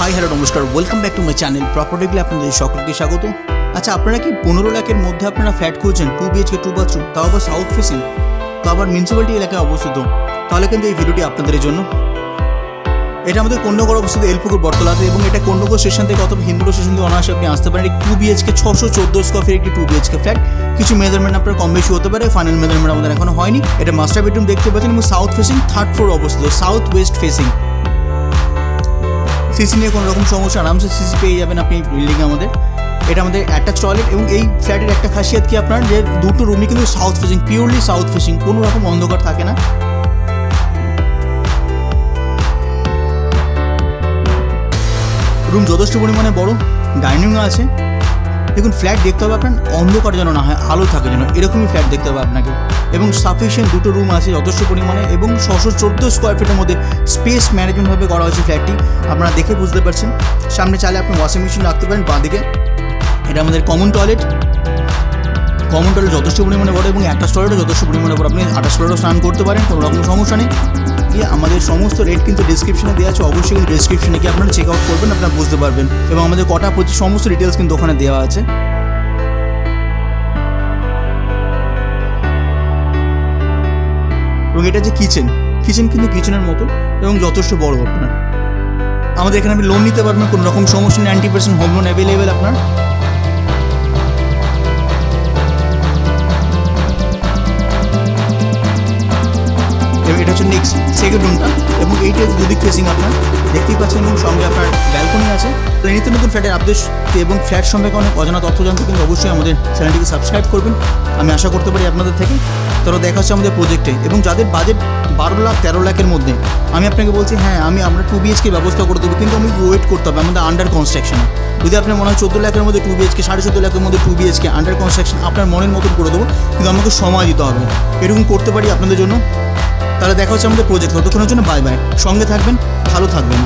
High hello নমস্কার, welcome back to my channel প্রপার্টিগুলো আপনাদের সকলকে স্বাগত। আচ্ছা, আপনারা কি 15 লাখের মধ্যে আপনারা ফ্ল্যাট খুঁজছেন 2 BHK 2 বাথরুম, তাও আবার সাউথ ফেসিং, তাও আবার মিউনিসিপ্যালিটি এলাকায় অবস্থিত, তাহলে কিন্তু এই ভিডিওটি আপনাদের জন্য। এটা আমাদের কন্যাগড় অবস্থিত এলপুকুর বটতলাতে, এবং এটা কন্যাগড় স্টেশন থেকে অথবা হিন্দুগড় স্টেশন থেকে অনায়াসে আপনি আসতে পারেন। 2 BHK 614 স্কোয়ার ফিট একটি 2 BHK ফ্ল্যাট। কিছু মেজারমেন্ট আপনার কম বেশি হতে পারে, ফাইনাল মেজারমেন্ট আমাদের এখনো হয়নি। এটা মাস্টার বেডরুম দেখতে পাচ্ছেন এবং সাউথ ফেসিং, 3rd ফ্লোর অবস্থিত, সাউথ ওয়েস্ট ফেসিং। সিসি নিয়ে কোনো রকম সমস্যা, আরামসে সিসি পেয়ে যাবেন আপনি বিল্ডিংয়ে আমাদের। এটা আমাদের অ্যাটাচ টয়লেট, এবং এই ফ্ল্যাটের একটা খাসিয়াত কি আপনার যে দুটো রুমই কিন্তু south facing, purely south facing, কোনো রকম অন্ধকার থাকে না। রুম যথেষ্ট পরিমাণে বড়, ডাইনিংও আছে। দেখুন, ফ্ল্যাট দেখতে হবে আপনার অন্ধকার যেন না হয়, আলো থাকে যেন, এরকমই ফ্ল্যাট দেখতে হবে আপনাকে। এবং সাফিসিয়েন্ট দুটো রুম আছে যথেষ্ট পরিমাণে, এবং 614 স্কোয়ার ফিটের মধ্যে স্পেস ম্যানেজমেন্টভাবে করা হয়েছে ফ্ল্যাটটি, আপনারা দেখে বুঝতে পারছেন। সামনে চাইলে আপনি ওয়াশিং মেশিন রাখতে পারেন বাঁদিকে। এটা আমাদের কমন টয়লেট যথেষ্ট পরিমাণে বড়, এবং একটা টয়লেটও যথেষ্ট পরিমাণে বড়। আপনি 28 টয়লেটও স্নান করতে পারেন, কোনো রকম সমস্যা নেই। আমাদের সমস্ত রেট কিন্তু ডিসক্রিপশনে দেওয়া আছে, অবশ্যই কিন্তু ডিসক্রিপশনে গিয়ে আপনারা চেক আউট করবেন, আপনারা বুঝতে পারবেন। এবং আমাদের কটা প্রতি সমস্ত ডিটেলস কিন্তু ওখানে দেওয়া আছে। এবং এটা যে কিচেন কিন্তু কিচেনের মতো, এবং যথেষ্ট বড় আপনার। আমাদের এখানে আপনি লোন নিতে পারবেন, কোনো রকম সমস্যা নেই। 90% হোম লোন অ্যাভেলেবেল আপনার। এটা হচ্ছে নেক্সট সেকেন্ড রুমটা, এবং এইটা দুদিক ফেসিং আপনার দেখতেই পাচ্ছেন, এবং সঙ্গে আপনার ব্যালকনি আছে। তো এই নিত্য নতুন ফ্ল্যাটের আপডেট এবং ফ্ল্যাট সম্পর্কে অনেক অজানা তথ্য জানতে কিন্তু অবশ্যই আমাদের চ্যানেলটিকে সাবস্ক্রাইব করবেন, আমি আশা করতে পারি আপনাদের থেকে। তারা দেখা হচ্ছে আমাদের প্রজেক্টে, এবং যাদের বাজেট 12 লাখ 13 লাখের মধ্যে, আমি আপনাকে বলছি হ্যাঁ, আমরা 2 BHK ব্যবস্থা করে দেবো, কিন্তু আমি ওয়েট করতে হবে আমাদের আন্ডার কনস্ট্রাকশনে। যদি আপনার মনে হয় 14 লাখের মধ্যে 2 BHK, 14.5 লাখের মধ্যে 2 BHK আন্ডার কনস্ট্রাকশন, আপনার মনের মতন করে দেবো, কিন্তু আমাকে সময় দিতে হবে। এরকম করতে পারি আপনাদের জন্য। তাহলে দেখা হচ্ছে আমাদের প্রজেক্ট। ততক্ষণের জন্য বাই বাই, সঙ্গে থাকবেন, ভালো থাকবেন।